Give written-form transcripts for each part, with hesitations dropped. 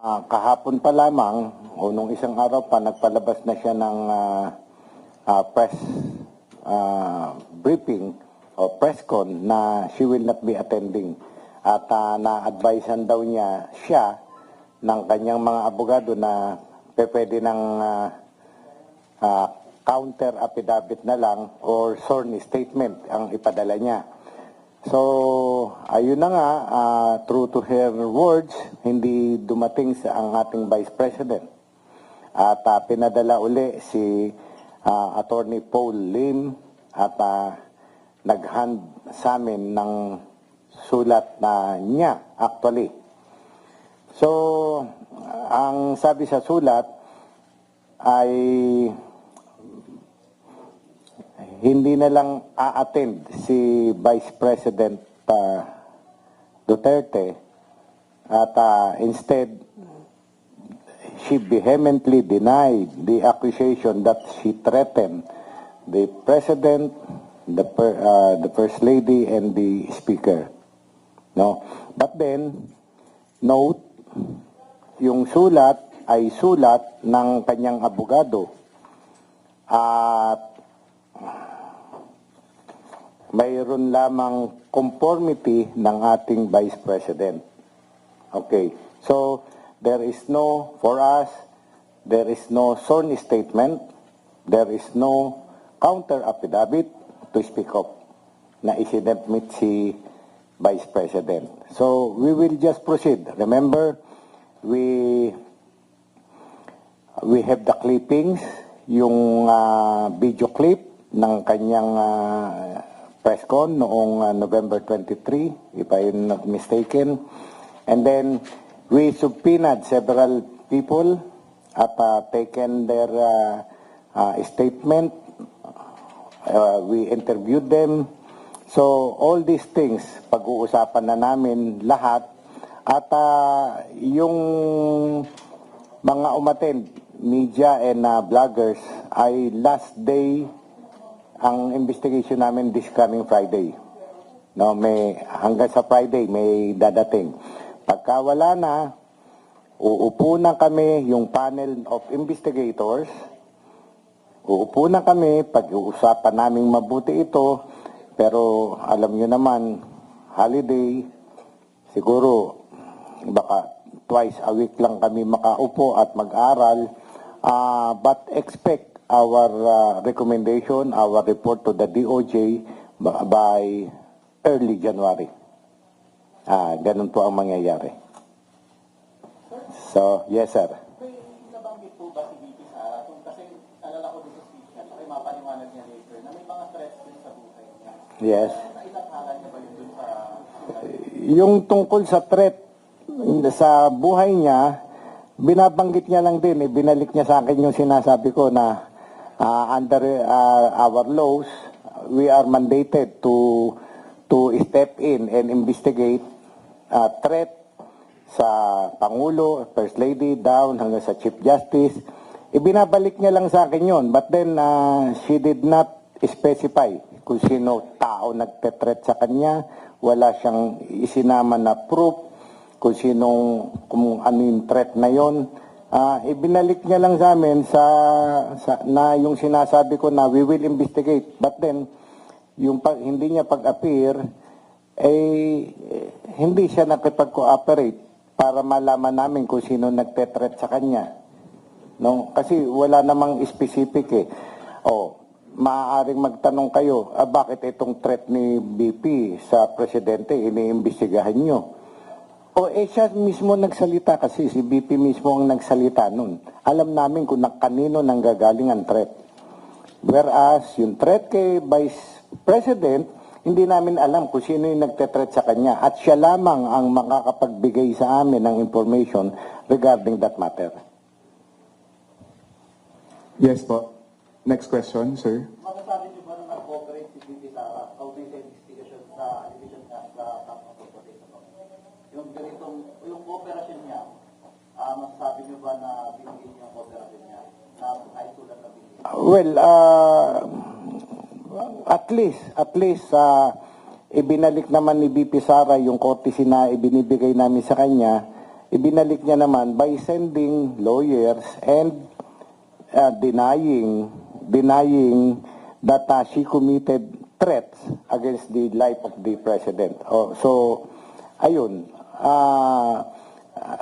Kahapon pa lamang, o nung isang araw pa, nagpalabas na siya ng press briefing o press con na she will not be attending. At na-advisean daw niya siya ng kanyang mga abogado na pwede ng counter affidavit na lang or sworn statement ang ipadala niya. So, ayun na nga, true to her words, hindi dumating sa ang ating Vice President. At pinadala uli si Attorney Paul Lim at nag-hand sa amin ng sulat na niya actually. So, ang sabi sa sulat ay hindi na lang a-attend si Vice President Duterte at instead she vehemently denied the accusation that she threatened the President, the First Lady, and the Speaker. No? But then, note, yung sulat ay sulat ng kanyang abogado at mayroon lamang conformity ng ating Vice President. Okay. So, there is no, for us, there is no sworn statement, there is no counter affidavit to speak of na isinadmit si Vice President. So, we will just proceed. Remember, we have the clippings, yung video clip ng kanyang press con noong November 23, if I'm not mistaken. And then, we subpoenaed several people at taken their statement. We interviewed them. So, all these things, pag-uusapan na namin lahat. At yung mga umattend, media and vloggers, ay last day ang investigation namin this coming Friday. No, may hanggang sa Friday may dadating. Pagka wala na, uupo na kami yung panel of investigators. Uupo na kami, pag-uusapan naming mabuti ito. Pero alam nyo naman, holiday, siguro baka twice a week lang kami makaupo at mag-aral. But expect our recommendation, our report to the DOJ by early January. Ganun po ang mangyayari. So, yes sir. May nabanggit po ba si VP Sara? Kasi alala ko dito sa speech niya, may mapaliwanag niya later na may mga threats din sa buhay niya. Yes. Nailakala niya ba yun dun sa... Yung tungkol sa threat sa buhay niya, binabanggit niya lang din, binalik niya sa akin yung sinasabi ko na under our laws, we are mandated to step in and investigate threat sa Pangulo, First Lady, down hanggang sa Chief Justice. Ibinabalik niya lang sa akin yun. But then, she did not specify kung sino tao nagte-threat sa kanya. Wala siyang isinama na proof kung ano yung threat na yon. Ibinalik niya lang sa amin na yung sinasabi ko na we will investigate. But then, yung hindi niya pag-appear, hindi siya nakipag-cooperate para malaman namin kung sino nagte-threat sa kanya. No? Kasi wala namang specific eh. Maaaring magtanong kayo, bakit itong threat ni BP sa presidente, iniimbestigahan nyo? Siya mismo nagsalita kasi, si BP mismo ang nagsalita nun. Alam namin kung kanino nanggagaling ang threat. Whereas, yung threat kay Vice President, hindi namin alam kung sino yung nagte-threat sa kanya. At siya lamang ang makakapagbigay sa amin ng information regarding that matter. Yes po. Next question, sir. Masasabi niyo ba na nag-cooperate si VP Sara kaugnay sa investigation sa allegation niya sa Tax Transportation? Yung cooperation niya, masasabi niyo ba na binigyan niya ang cooperation niya na ay sulat na binigyan? Well, at least, ibinalik naman ni BP Sara yung courtesy na ibinibigay namin sa kanya, ibinalik niya naman by sending lawyers and denying that she committed threats against the life of the president. So, ayun.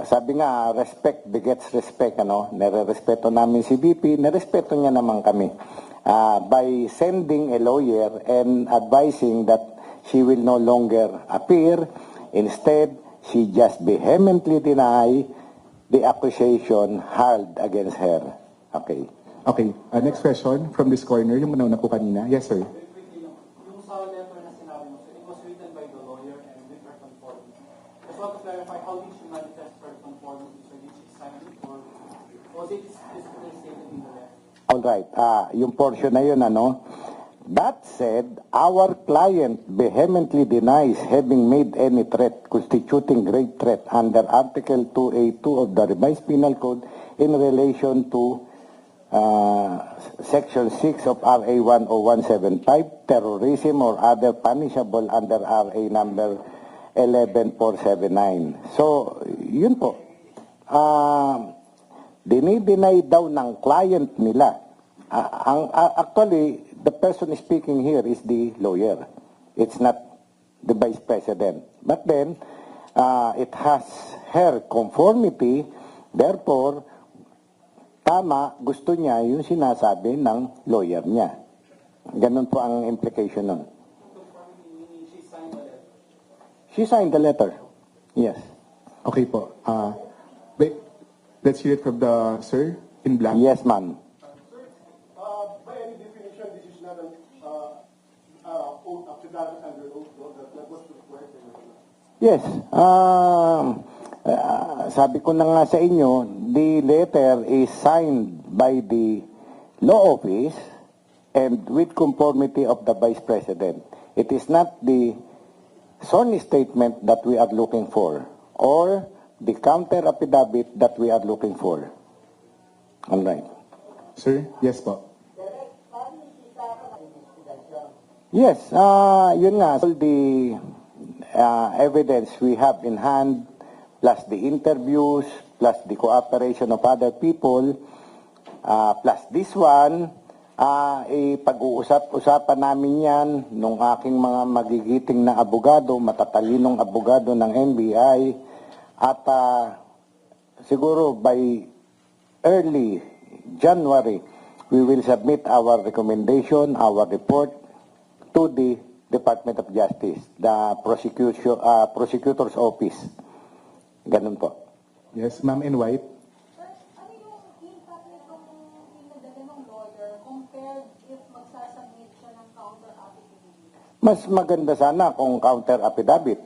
Sabi nga, respect begets respect, ano? Nare-respeto namin si VP, narespeto niya naman kami. By sending a lawyer and advising that she will no longer appear, instead, she just vehemently deny the accusation hurled against her. Okay. Okay, next question from this corner, yung manaw na po kanina. Yes, sir. Yung sa letter na sinabi mo, so it was written by the lawyer and with her conformity. Just want to clarify, how did she manifest her conformity? So did she sign it or was it specifically stated in the letter? Alright, yung portion na yun, ano? That said, our client vehemently denies having made any threat constituting great threat under Article 2A2 of the Revised Penal Code in relation to Section 6 of RA 10175, terrorism or other punishable under RA number 11479. So, yun po. Dinideny daw ng client nila. Actually, the person speaking here is the lawyer. It's not the vice president. But then, it has her conformity, therefore, tama, gusto niya yung sinasabi ng lawyer niya. Ganun po ang implication nun. She signed the letter. She signed the letter. Yes. Okay po. Wait, let's hear it from the sir in black. Yes, ma'am. By any definition, this is not an oath affidavit under oath, no? That was required. Yes. Sabi ko na nga sa inyo, the letter is signed by the law office and with conformity of the Vice President. It is not the sworn statement that we are looking for or the counter affidavit that we are looking for. All right. Sir, yes po. Yes, yun nga. All the evidence we have in hand, plus the interviews, plus the cooperation of other people, plus this one, pag-uusap-usapan namin yan nung aking mga magigiting na abogado, matatalinong abogado ng NBI, at siguro by early January, we will submit our recommendation, our report to the Department of Justice, the prosecutor's office. Ganun po. Yes, ma'am in white. Sir, ano yung impact nitong pinadala ng lawyer compared if magsasubmit siya ng counter affidavit? Mas maganda sana kung counter affidavit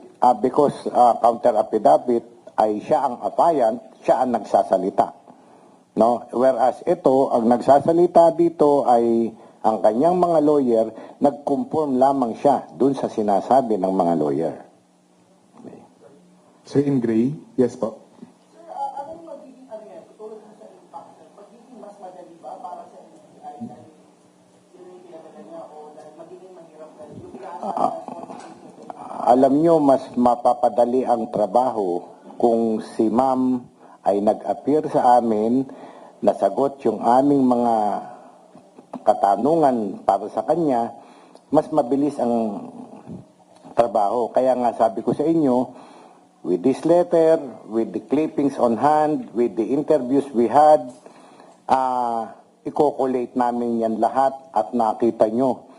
because counter affidavit ay siya ang affiant, siya ang nagsasalita. No? Whereas ito, ang nagsasalita dito ay ang kanyang mga lawyer, nag-conform lamang siya dun sa sinasabi ng mga lawyer. Sir in gray. Yes po. Sir, ano yung magiging, ano yan, tutulad mo sa impact, sir, magiging mas madali ba para sa NBI dahil sino yung pinadala niya o dahil magiging mahirap dahil yung Alam nyo, mas mapapadali ang trabaho kung si ma'am ay nag-appear sa amin, nasagot yung aming mga katanungan para sa kanya, mas mabilis ang trabaho. Kaya nga sabi ko sa inyo, with this letter, with the clippings on hand, with the interviews we had, i-collate namin yan lahat at nakita nyo,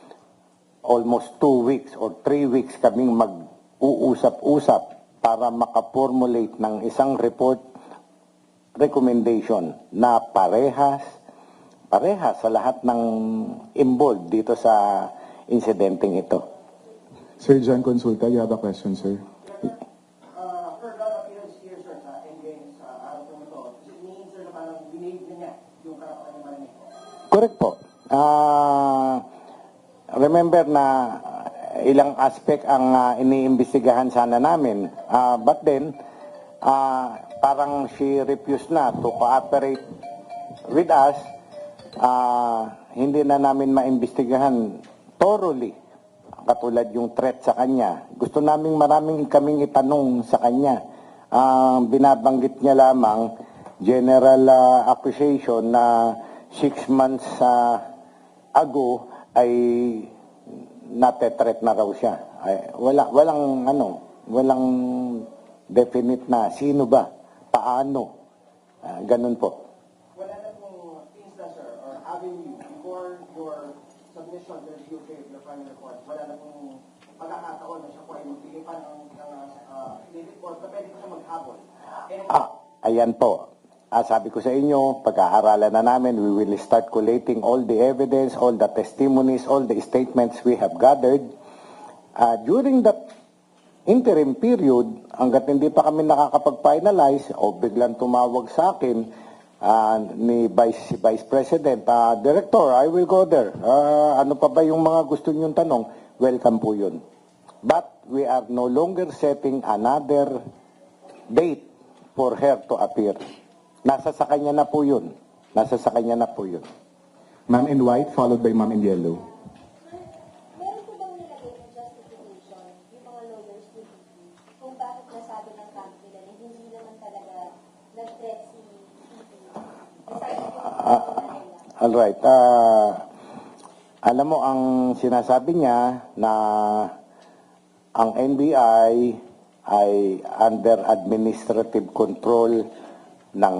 almost 2 weeks or 3 weeks kaming mag-uusap-usap para makaformulate ng isang report recommendation na parehas sa lahat ng involved dito sa insidenteng ito. Sir John Consulta, you have a question, sir. for that appearance here, sir, sa NBI sa araw po ito, does it mean, sir, na parang binigay na niya yung karapatan niya marinig? Correct po. Remember na ilang aspect ang iniimbestigahan sana namin. But then, parang she refused na to cooperate with us. Hindi na namin maimbestigahan thoroughly. Katulad yung threat sa kanya. Gusto namin maraming kaming itanong sa kanya. Ang binabanggit niya lamang, general accusation na 6 months ago ay natetret na raw siya. Ay, walang definite na sino ba, paano, ganun po. Wala na pong instance, sir, or avenue before your submission to the UK of your final report, wala na pong pagkakataon na siya po ay magbigay pa ng report na pwede ko siya maghabol. Ayan po. Sabi ko sa inyo, pag-aaralan na namin, we will start collating all the evidence, all the testimonies, all the statements we have gathered. During that interim period, hanggat hindi pa kami nakakapag-finalize, o biglang tumawag sa akin ni Vice President, Director, I will go there. Ano pa ba yung mga gusto niyong tanong? Welcome po yun. But we are no longer setting another date for her to appear. Nasa sa kanya na po yun. Ma'am in white, followed by ma'am in yellow. Meron po bang nilagay ng justification yung mga lawyers po kung bakit nasabi ng camp nila na hindi naman talaga nag-threat si PP? Aside po Alright. Alam mo, ang sinasabi niya na ang NBI ay under administrative control ng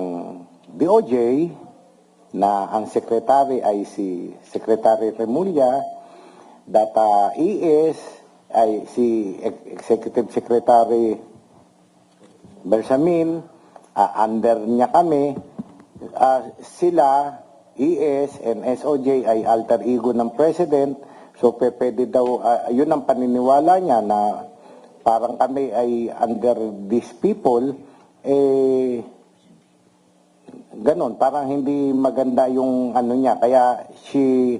DOJ, na ang secretary ay si Secretary Remulla, that ES ay si Executive Secretary Bersamin, under niya kami, sila, ES and SOJ ay alter ego ng President, so pwede daw, yun ang paniniwala niya na parang kami ay under these people, ganon, parang hindi maganda yung ano niya. Kaya she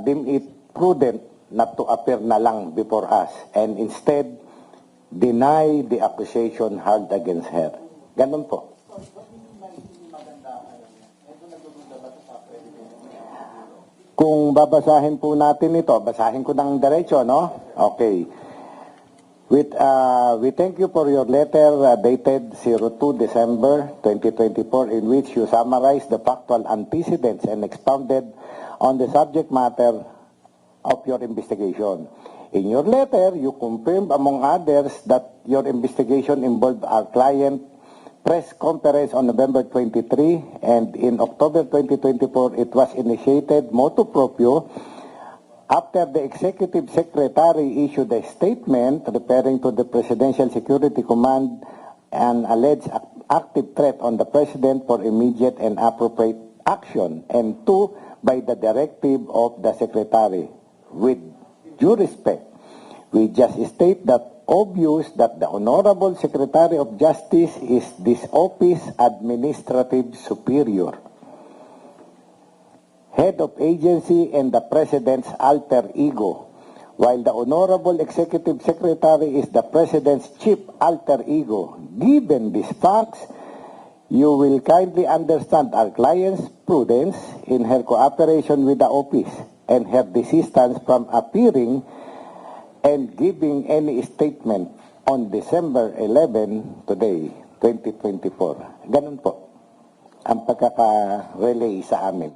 deemed it prudent not to appear na lang before us and instead deny the accusation held against her. Ganon po. Kung babasahin po natin ito, basahin ko ng diretso, no? Okay. We thank you for your letter dated 02 December 2024 in which you summarize the factual antecedents and expounded on the subject matter of your investigation. In your letter, you confirmed among others that your investigation involved our client press conference on November 23 and in October 2024 it was initiated motu proprio after the Executive Secretary issued a statement referring to the Presidential Security Command and alleged active threat on the President for immediate and appropriate action, and two, by the directive of the Secretary. With due respect, we just state that obvious that the Honorable Secretary of Justice is this office administrative superior, head of agency and the President's alter ego, while the Honorable Executive Secretary is the President's chief alter ego. Given these facts, you will kindly understand our client's prudence in her cooperation with the office and her desistance from appearing and giving any statement on December 11 today, 2024. Ganun po ang pagkaka-relay sa amin.